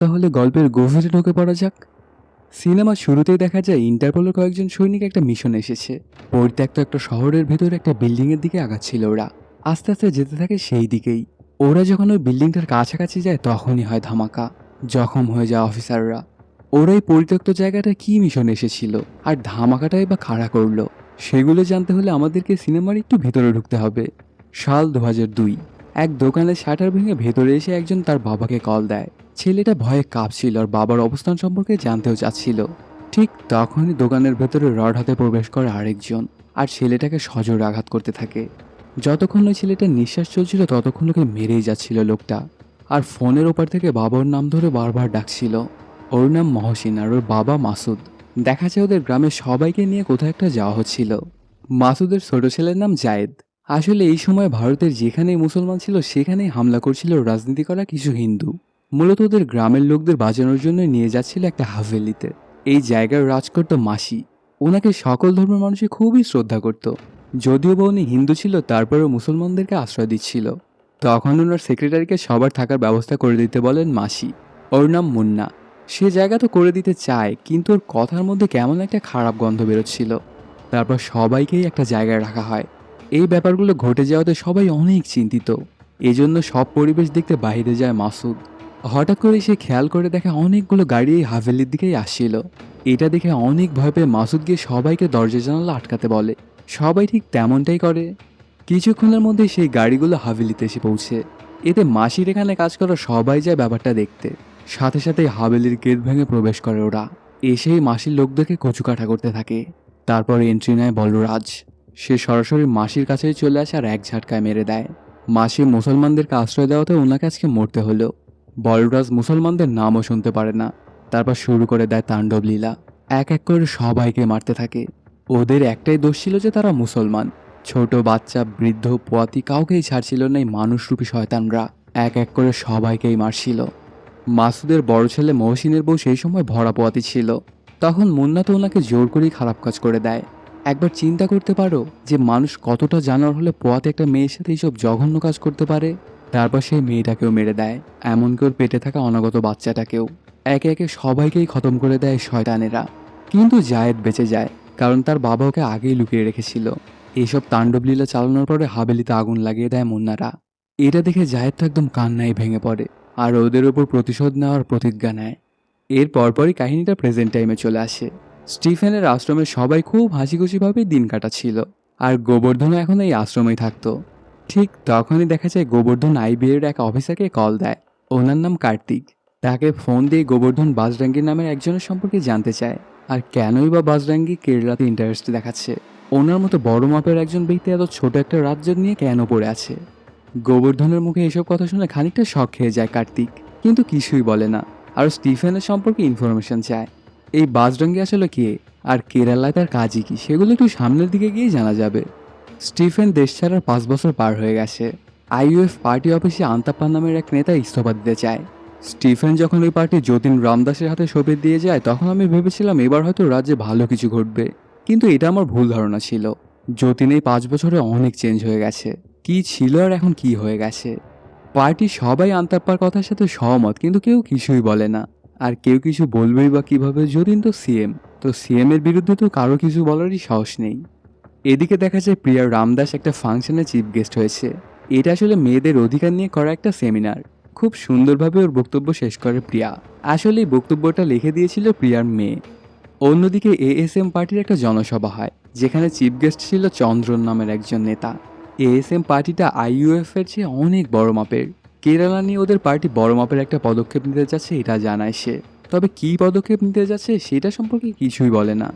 তাহলে গল্পের গভীরে ঢুকে পড়া যাক। সিনেমার শুরুতেই দেখা যায় ইন্টারপোলের কয়েকজন সৈনিক একটা মিশন এসেছে। পরিত্যক্ত একটা শহরের ভেতরে একটা বিল্ডিংয়ের দিকে আগাচ্ছিল ওরা। আস্তে আস্তে যেতে থাকে সেই দিকেই। ওরা যখন ওই বিল্ডিংটার কাছাকাছি যায় তখনই হয় ধামাকা। জখম হয়ে যায় অফিসাররা। ওরা এই পরিত্যক্ত জায়গাটা কি মিশন এসেছিল আর ধামাকাটাই বা খাড়া করলো, সেগুলো জানতে হলে আমাদেরকে সিনেমার একটু ভেতরে ঢুকতে হবে। সাল 2002। এক দোকানের শাটার ভেঙে ভেতরে এসে একজন তার বাবাকে কল দেয়। ছেলেটা ভয়ে কাঁপছিল আর বাবার অবস্থান সম্পর্কে জানতেও চাচ্ছিল। ঠিক তখনই দোকানের ভেতরে রড হাতে প্রবেশ করে আরেকজন, আর ছেলেটাকে সজোরে আঘাত করতে থাকে। যতক্ষণ ওই ছেলেটার নিঃশ্বাস চলছিল ততক্ষণ ওকে মেরেই যাচ্ছিল লোকটা। আর ফোনের ওপার থেকে বাবার নাম ধরে বারবার ডাকছিল। ওর নাম মহসিন আর ওর বাবা মাসুদ। দেখা যায় ওদের গ্রামের সবাইকে নিয়ে কোথাও একটা যাওয়া হচ্ছিল। মাসুদের ছোট ছেলের নাম জায়েদ। আসলে এই সময় ভারতের যেখানেই মুসলমান ছিল সেখানেই হামলা করছিল রাজনীতি করা কিছু হিন্দু। মূলত ওদের গ্রামের লোকদের বাঁচানোর জন্য নিয়ে যাচ্ছিল একটা হাভেলিতে। এই জায়গার রাজ করত মাসি। ওনাকে সকল ধর্মের মানুষই খুবই শ্রদ্ধা করত। যদিও বা উনি হিন্দু ছিল তারপরেও মুসলমানদেরকে আশ্রয় দিচ্ছিল। তখন ওনার সেক্রেটারিকে সবার থাকার ব্যবস্থা করে দিতে বলেন মাসি। ওর নাম মুন্না। সে জায়গা তো করে দিতে চায়, কিন্তু ওর কথার মধ্যে কেমন একটা খারাপ গন্ধ বেরোচ্ছিল। তারপর সবাইকেই একটা জায়গায় রাখা হয়। এই ব্যাপারগুলো ঘটে যাওয়াতে সবাই অনেক চিন্তিত। এজন্য সব পরিবেশ দেখতে বাইরে যায় মাসুদ। হঠাৎ করে সে খেয়াল করে দেখে অনেকগুলো গাড়ি এই হাভেলির দিকেই আসছিল। এটা দেখে অনেক ভয় পেয়ে মাসুদ গিয়ে সবাইকে দরজা জানালা আটকাতে বলে। সবাই ঠিক তেমনটাই করে। কিছুক্ষণের মধ্যে সেই গাড়িগুলো হাভেলিতে এসে পৌঁছে। এতে মাসির এখানে কাজ করা সবাই যায় ব্যাপারটা দেখতে। সাথে সাথে হাভেলির গেট ভেঙে প্রবেশ করে ওরা। এসেই মাসির লোকদেরকে কচুকাটা করতে থাকে। তারপর এন্ট্রি নেয় বলরাজ। সে সরাসরি মাসির কাছেই চলে আসে আর এক ঝাটকায় মেরে দেয়। মাসি মুসলমানদেরকে আশ্রয় দেওয়াতে ওনাকে আজকে মরতে হলো। বলরাজ মুসলমানদের নামও শুনতে পারে না। তারপর শুরু করে দেয় তাণ্ডব লীলা। এক এক করে সবাইকে মারতে থাকে। ওদের একটাই দোষ ছিল যে তারা মুসলমান। ছোট বাচ্চা বৃদ্ধ পোয়াতি কাউকেই ছাড়ছিল না এই মানুষরূপী শয়তানরা। এক এক করে সবাইকেই মারছিল। মাসুদের বড় ছেলে মহসিনের বউ সেই সময় ভরা পোয়াতি ছিল। তখন মুন্না তো ওনাকে জোর করেই খারাপ কাজ করে দেয়। একবার চিন্তা করতে পারো যে মানুষ কতটা জানোয়ার হলে পোয়াতে একটা মেয়ের সাথে এইসব জঘন্য কাজ করতে পারে। তারপর সেই মেয়েটাকেও মেরে দেয়, এমনকি ওর পেটে থাকা অনাগত বাচ্চাটাকেও। একে একে সবাইকেই খতম করে দেয় শয়তানেরা। কিন্তু জায়েদ বেঁচে যায়, কারণ তার বাবা ওকে আগেই লুকিয়ে রেখেছিল। এইসব তাণ্ডবলীলা চালানোর পরে হাভেলিতে আগুন লাগিয়ে দেয় মুন্নারা। এটা দেখে জায়েদ তো একদম কান্নায় ভেঙে পড়ে আর ওদের ওপর প্রতিশোধ নেওয়ার প্রতিজ্ঞা নেয়। এর পরপরই কাহিনীটা প্রেজেন্ট টাইমে চলে আসে। স্টিফেনের আশ্রমে সবাই খুব হাসিখুশিভাবেই দিন কাটাচ্ছিল, আর গোবর্ধন এখন এই আশ্রমেই থাকতো। ঠিক তখনই দেখা যায় গোবর্ধন আইবিএর এক অফিসারকে কল দেয়। ওনার নাম কার্তিক। তাকে ফোন দিয়ে গোবর্ধন বাজরাঙ্গীর নামের একজনের সম্পর্কে জানতে চায়। আর কেনই বা বাজরাঙ্গী কেরলাতে ইন্টারেস্ট দেখাচ্ছে। ওনার মতো বড় মাপের একজন ব্যক্তি এত ছোট একটা রাজ্য নিয়ে কেন পড়ে আছে। গোবর্ধনের মুখে এসব কথা শুনে খানিকটা শক খেয়ে যায় কার্তিক, কিন্তু কিছুই বলে না। আর স্টিফেনের সম্পর্কে ইনফরমেশন চায়। এই বাজরঙ্গী আসলে কে আর কেরালায় তার কাজই কি, সেগুলো একটু সামনের দিকে গিয়েই জানা যাবে। স্টিফেন দেশ ছাড়ার 5 বছর পার হয়ে গেছে। আইইউএফ পার্টি অফিসে আন্তাপ্পা নামের এক নেতা ইস্তফা দিতে চায়। স্টিফেন যখন ওই পার্টি যতীন রামদাসের হাতে সঁপে দিয়ে যায় তখন আমি ভেবেছিলাম এবার হয়তো রাজ্যে ভালো কিছু ঘটবে, কিন্তু এটা আমার ভুল ধারণা ছিল। যতীন এই 5 বছরে অনেক চেঞ্জ হয়ে গেছে। কি ছিল আর এখন কি হয়ে গেছে। পার্টির সবাই আন্তাপ্পার কথার সাথে সহমত, কিন্তু কেউ কিছুই বলে না। আর কেউ কিছু বলবেই বা কিভাবে, যতীন তো সিএম। তো সিএম এর বিরুদ্ধে তো কারো কিছু বলারই সাহস নেই। এদিকে দেখা যায় প্রিয়া রামদাস একটা ফাংশনে চিফ গেস্ট হয়েছে। এটা আসলে মেয়েদের অধিকার নিয়ে করা একটা সেমিনার। খুব সুন্দরভাবে ওর বক্তব্য শেষ করে প্রিয়া। আসলে এই বক্তব্যটা লিখে দিয়েছিল প্রিয়ার মেয়ে। অন্যদিকে এএসএম পার্টির একটা জনসভা হয়, যেখানে চিফ গেস্ট ছিল চন্দ্রন নামের একজন নেতা। এএসএম পার্টিটা আইইউএফ এর চেয়ে অনেক বড় মাপের। কেরালা নিয়ে ওদের পার্টি বড় মাপের একটা পদক্ষেপ নিতে যাচ্ছে এটা জানায় সে। তবে কী পদক্ষেপ নিতে যাচ্ছে সেটা সম্পর্কে কিছুই বলে না।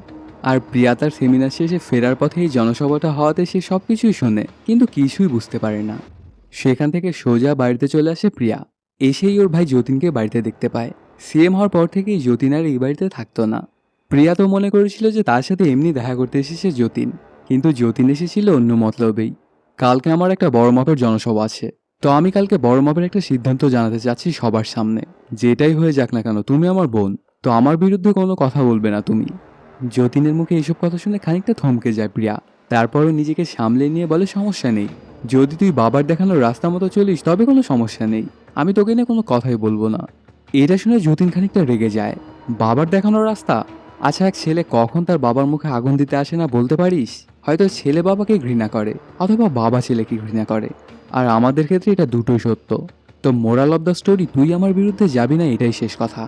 আর প্রিয়া তার সেমিনার শেষে ফেরার পথে এই জনসভাটা হওয়াতে সে সব কিছুই শোনে, কিন্তু কিছুই বুঝতে পারে না। সেখান থেকে সোজা বাড়িতে চলে আসে প্রিয়া। এসেই ওর ভাই যতীনকে বাড়িতে দেখতে পায়। সিএম হওয়ার পর থেকেই যতীন আর এই বাড়িতে থাকতো না। প্রিয়া তো মনে করেছিল যে তার সাথে এমনি দেখা করতে এসেছে যতীন, কিন্তু যতীন এসেছিল অন্য মতলবেই। কালকে আমার একটা বড় মাপের জনসভা আছে, তো আমি কালকে বড় মাপের একটা সিদ্ধান্ত জানাতে চাচ্ছি সবার সামনে। যেটাই হয়ে যাক না কেন তুমি আমার বোন, তো আমার বিরুদ্ধে কোনো কথা বলবে না তুমি। যতীনের মুখে এসব কথা শুনে খানিকটা থমকে যায় প্রিয়া। তারপরও নিজেকে সামলে নিয়ে বলে, সমস্যা নেই, যদি তুই বাবার দেখানো রাস্তা মতো চলিস তবে কোনো সমস্যা নেই, আমি তোকে নিয়ে কোনো কথাই বলবো না। এটা শুনে যতীন খানিকটা রেগে যায়। বাবার দেখানো রাস্তা? আচ্ছা, এক ছেলে কখন তার বাবার মুখে আগুন দিতে আসে না বলতে পারিস? হয়তো ছেলে বাবাকে ঘৃণা করে, অথবা বাবা ছেলেকে ঘৃণা করে। আর আমাদের ক্ষেত্রে এটা দুটোই সত্য। তো মোরাল অব দ্য স্টোরি, তুই আমার বিরুদ্ধে যাবি না, এটাই শেষ কথা।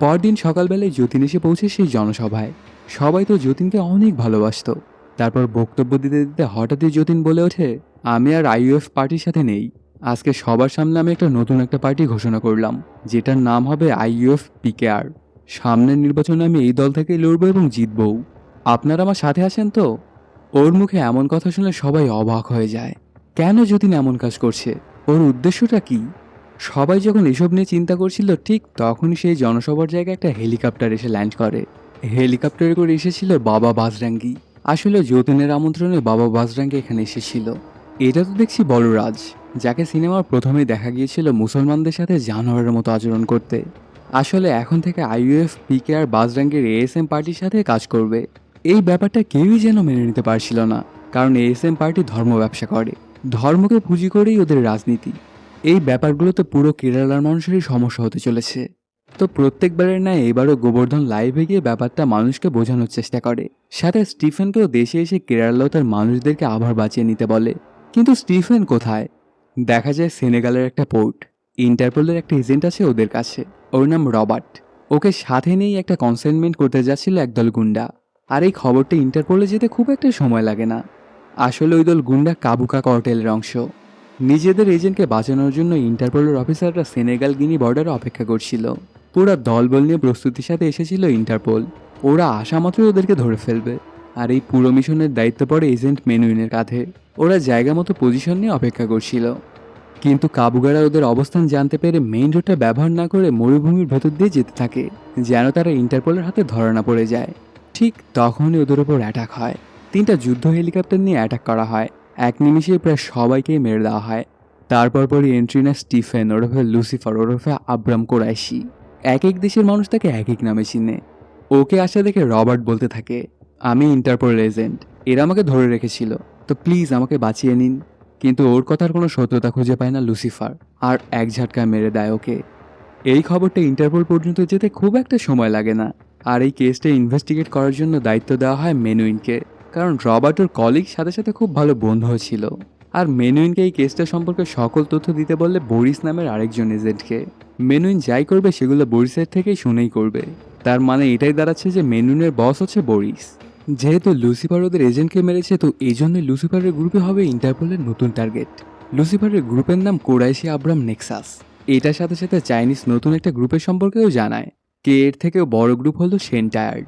পরদিন সকালবেলায় যতীন এসে পৌঁছে সেই জনসভায়। সবাই তো যতীনকে অনেক ভালোবাসতো। তারপর বক্তব্য দিতে দিতে হঠাৎই যতীন বলে ওঠে, আমি আর আইইউএফ পার্টির সাথে নেই। আজকে সবার সামনে আমি নতুন একটা পার্টি ঘোষণা করলাম, যেটার নাম হবে আইইউএফ পিকেআর। সামনের নির্বাচনে আমি এই দল থেকেই লড়বো এবং জিতবও। আপনারা আমার সাথে আছেন তো? ওর মুখে এমন কথা শুনে সবাই অবাক হয়ে যায়। কেন যতীন এমন কাজ করছে? ওর উদ্দেশ্যটা কি? সবাই যখন এসব নিয়ে চিন্তা করছিল, ঠিক তখনই সেই জনসভার জায়গায় একটা হেলিকপ্টার এসে ল্যান্ড করে। হেলিকপ্টারে করে এসেছিল বাবা বাজরাঙ্গি। আসলে যতীনের আমন্ত্রণে বাবা বাজরাঙ্গি এখানে এসেছিল। এটা তো দেখছি বড় রাজ, যাকে সিনেমার প্রথমেই দেখা গিয়েছিল মুসলমানদের সাথে জানোয়ারের মতো আচরণ করতে। আসলে এখন থেকে আইইউএফ পিকে আর বাজরাঙ্গির এএসএম পার্টির সাথে কাজ করবে। এই ব্যাপারটা কেউই যেন মেনে নিতে পারছিল না, কারণ এএসএম পার্টি ধর্ম ব্যবসা করে, ধর্মকে পুঁজি করেই ওদের রাজনীতি। এই ব্যাপারগুলোতে পুরো কেরালার মানুষেরই সমস্যা হতে চলেছে। তো প্রত্যেকবারের ন্যায় এবারও গোবর্ধন লাইভে গিয়ে ব্যাপারটা মানুষকে বোঝানোর চেষ্টা করে। সাথে স্টিফেনকেও দেশে এসে কেরালা তার মানুষদেরকে আবার বাঁচিয়ে নিতে বলে। কিন্তু স্টিফেন কোথায়? দেখা যায় সেনেগালের একটা পোর্ট। ইন্টারপোলের একটা এজেন্ট আছে ওদের কাছে, ওর নাম রবার্ট। ওকে সাথে নিয়েই একটা কনসাইনমেন্ট করতে যাচ্ছিল একদল গুন্ডা। আর এই খবরটা ইন্টারপোলে যেতে খুব একটা সময় লাগে না। আসলে ওই দল গুন্ডা কাবুকা কার্টেলের অংশ। নিজেদের এজেন্টকে বাঁচানোর জন্য ইন্টারপোলের অফিসাররা সেনেগাল গিনি বর্ডারে অপেক্ষা করছিল। পুরা দলবল নিয়ে প্রস্তুতির সাথে এসেছিল ইন্টারপোল। ওরা আসা মাত্রই ওদেরকে ধরে ফেলবে। আর এই পুরো মিশনের দায়িত্ব পড়ে এজেন্ট মেনুইনের কাঁধে। ওরা জায়গা মতো পজিশন নিয়ে অপেক্ষা করছিল। কিন্তু কাবুগারা ওদের অবস্থান জানতে পেরে মেইন রোডটা ব্যবহার না করে মরুভূমির ভেতর দিয়ে যেতে থাকে, যেন তারা ইন্টারপোলের হাতে ধরা না পড়ে যায়। ঠিক তখনই ওদের ওপর অ্যাটাক হয়। 3টা যুদ্ধ হেলিকপ্টার নিয়ে অ্যাটাক করা হয়। এক নিমিষে প্রায় সবাইকেই মেরে দেওয়া হয়। তারপর পরই এন্ট্রি নেয় স্টিফেন ওরফে লুসিফার ওরফে আব্রাম কোরাইশি। এক এক দেশের মানুষ তাকে এক এক নামে চিনে। ওকে আসা দেখে রবার্ট বলতে থাকে, আমি ইন্টারপোল এজেন্ট, এরা আমাকে ধরে রেখেছিল, তো প্লিজ আমাকে বাঁচিয়ে নিন। কিন্তু ওর কথার কোনো সত্যতা খুঁজে পায় না লুসিফার, আর এক ঝাটকায় মেরে দেয় ওকে। এই খবরটা ইন্টারপোল পর্যন্ত যেতে খুব একটা সময় লাগে না। আর এই কেসটা ইনভেস্টিগেট করার জন্য দায়িত্ব দেওয়া হয় মেনুইনকে, কারণ রবার্ট ওর কলিগ সাথে সাথে খুব ভালো বন্ধুও ছিল। আর মেনুইনকে এই কেসটা সম্পর্কে সকল তথ্য দিতে বললে বরিস নামের আরেকজন এজেন্টকে। মেনুইন যাই করবে সেগুলো বরিসের থেকেই শুনেই করবে। তার মানে এটাই দাঁড়াচ্ছে যে মেনুইনের বস হচ্ছে বরিস। যেহেতু লুসিফার ওদের এজেন্টকে মেরেছে, তো এই জন্যই লুসিফারের গ্রুপে হবে ইন্টারপোলের নতুন টার্গেট। লুসিফারের গ্রুপের নাম কোরাইশি আব্রাম নেক্সাস। এটার সাথে সাথে চাইনিজ নতুন একটা গ্রুপের সম্পর্কেও জানায়। কে এর থেকেও বড় গ্রুপ হলো সেন্টায়ার্ড।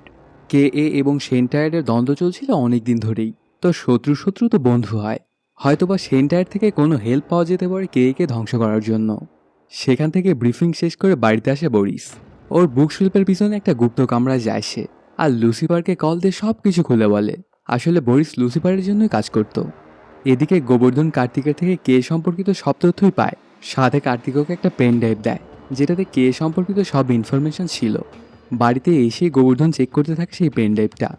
কে এ এবং সেন্টায়ার্ডের দ্বন্দ্ব চলছিল অনেক দিন ধরেই। তো শত্রু শত্রু তো বন্ধু হয়। হয়তোবা সেন্টায়ার্ড থেকে কোনো হেল্প পাওয়া যেতে পারে কে একে ধ্বংস করার জন্য। সেখান থেকে ব্রিফিং শেষ করে বাড়িতে আসে বরিস। ওর বুক শিল্পের পিছনে একটা গুপ্ত কামরায় যায় সে, আর লুসিফারকে কল দিয়ে সব কিছু খুলে বলে। আসলে বরিস লুসিফারের জন্যই কাজ করত। এদিকে গোবর্ধন কার্তিকের থেকে কে সম্পর্কিত সব তথ্যই পায়। সাথে কার্তিককে একটা পেন ড্রাইভ দেয়, যেটাতে কে সম্পর্কিত সব ইনফরমেশন ছিল। বাড়িতে এসে গোবর্ধন চেক করতে থাকে সেই পেন ড্রাইভটা।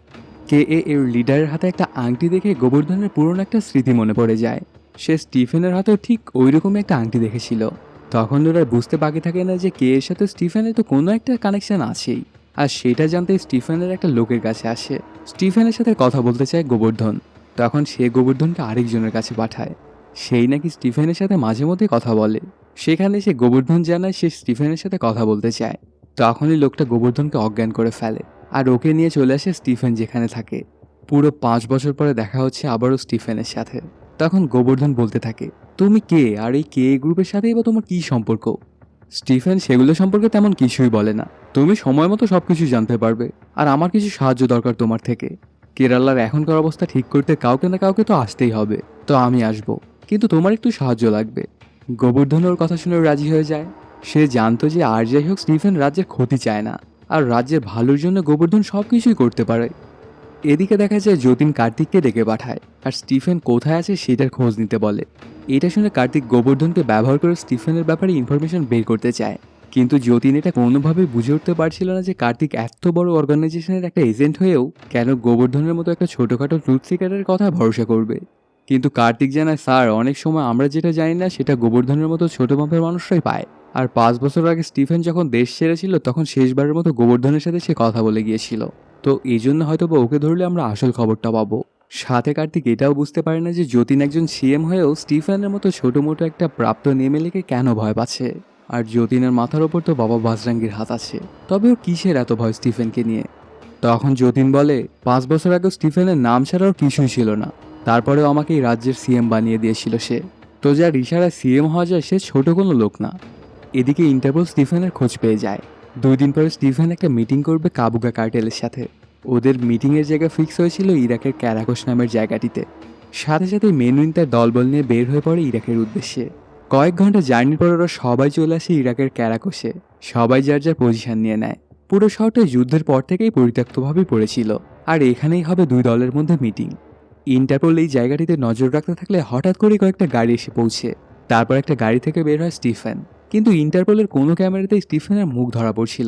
কে এর লিডারের হাতে একটা আংটি দেখে গোবর্ধনের পুরনো একটা স্মৃতি মনে পড়ে যায়। সে স্টিফেনের হাতেও ঠিক ওই রকমই একটা আংটি দেখেছিল। তখন ওরা বুঝতে বাকি থাকে না যে কে এর সাথে স্টিফেনের তো কোনো একটা কানেকশন আছেই। আর সেটা জানতে স্টিফেনের একটা লোকের কাছে আসে। স্টিফেনের সাথে কথা বলতে চায় গোবর্ধন। তখন সে গোবর্ধনকে আরেকজনের কাছে পাঠায়। সেই নাকি স্টিফেনের সাথে মাঝে মধ্যে কথা বলে। সেখানে সে গোবর্ধন জানায় সে স্টিফেনের সাথে কথা বলতে চায়। তখনই লোকটা গোবর্ধনকে অজ্ঞান করে ফেলে, আর ওকে নিয়ে চলে আসে স্টিফেন যেখানে থাকে। পুরো 5 বছর পরে দেখা হচ্ছে আবারও স্টিফেনের সাথে। তখন গোবর্ধন বলতে থাকে, তুমি কে, আর এই কে গ্রুপের সাথেই বা তোমার কী সম্পর্ক? স্টিফেন সেগুলো সম্পর্কে তেমন কিছুই বলে না। তুমি সময় মতো সবকিছু জানতে পারবে, আর আমার কিছু সাহায্য দরকার তোমার থেকে। কেরালার এখনকার অবস্থা ঠিক করতে কাউকে না কাউকে তো আসতেই হবে, তো আমি আসবো, কিন্তু তোমার একটু সাহায্য লাগবে। গোবর্ধন ওর কথা শুনে রাজি হয়ে যায়। সে জানতো যে আর যাই হোক স্টিফেন রাজ্যের ক্ষতি চায় না, আর রাজ্যের ভালোর জন্য গোবর্ধন সব কিছুই করতে পারে। এদিকে দেখা যায় যতীন কার্তিককে ডেকে পাঠায়, আর স্টিফেন কোথায় আছে সেটার খোঁজ নিতে বলে। এটা শুনে কার্তিক গোবর্ধনকে ব্যবহার করে স্টিফেনের ব্যাপারে ইনফরমেশন বের করতে চায়। কিন্তু যতীন এটা কোনোভাবেই বুঝে উঠতে পারছিল না যে কার্তিক এত বড় অর্গানাইজেশনের একটা এজেন্ট হয়েও কেন গোবর্ধনের মতো একটা ছোটোখাটো ট্রুথ সিকারের কথা ভরসা করবে। কিন্তু কার্তিক জানায়, স্যার অনেক সময় আমরা যেটা জানি না সেটা গোবর্ধনের মতো ছোট মাপের মানুষরাই পায়। আর 5 বছর আগে স্টিফেন যখন দেশ ছেড়েছিল তখন শেষবারের মতো গোবর্ধনের সাথে সে কথা বলে গিয়েছিল। তো এই জন্য হয়তো বা ওকে ধরলে আমরা আসল খবরটা পাবো। সাথে কার্তিক এটাও বুঝতে পারে না যে যতীন একজন সিএম হয়েও স্টিফেনের মতো ছোট মোটো একটা প্রাপ্ত এমএলএকে কেন ভয় পাচ্ছে। আর যতীনের মাথার ওপর তো বাবা বাজরাঙ্গীর হাত আছে, তবে ওর কিসের এত ভয় স্টিফেনকে নিয়ে? তখন যতীন বলে, 5 বছর আগে স্টিফেনের নাম ছাড়াও কিছুই ছিল না, তারপরেও আমাকে এই রাজ্যের সিএম বানিয়ে দিয়েছিল সে। তো যার ইশারায় সিএম হওয়া যায় সে ছোট কোনো লোক না। এদিকে ইন্টারপোল স্টিফেনের খোঁজ পেয়ে যায়। 2 দিন পরে স্টিফেন একটা মিটিং করবে কাবুগা কার্টেলের সাথে। ওদের মিটিংয়ের জায়গা ফিক্স হয়েছিল ইরাকের ক্যারাকোস নামের জায়গাটিতে। সাথে সাথে মেনুইন তার দলবল নিয়ে বের হয়ে পড়ে ইরাকের উদ্দেশ্যে। কয়েক ঘন্টা জার্নির পর ওরা সবাই চলে আসে ইরাকের ক্যারাকোসে। সবাই যার যার পজিশন নিয়ে নেয়। পুরো শহরটা যুদ্ধের পর থেকেই পরিত্যক্তভাবেই পড়েছিল। আর এখানেই হবে 2 দলের মধ্যে মিটিং। ইন্টারপোল এই জায়গাটিতে নজর রাখতে থাকলে হঠাৎ করে কয়েকটা গাড়ি এসে পৌঁছে। তারপর একটা গাড়ি থেকে বের হয় স্টিফেন। কিন্তু ইন্টারপোলের কোনো ক্যামেরাতেই স্টিফেনের মুখ ধরা পড়ছিল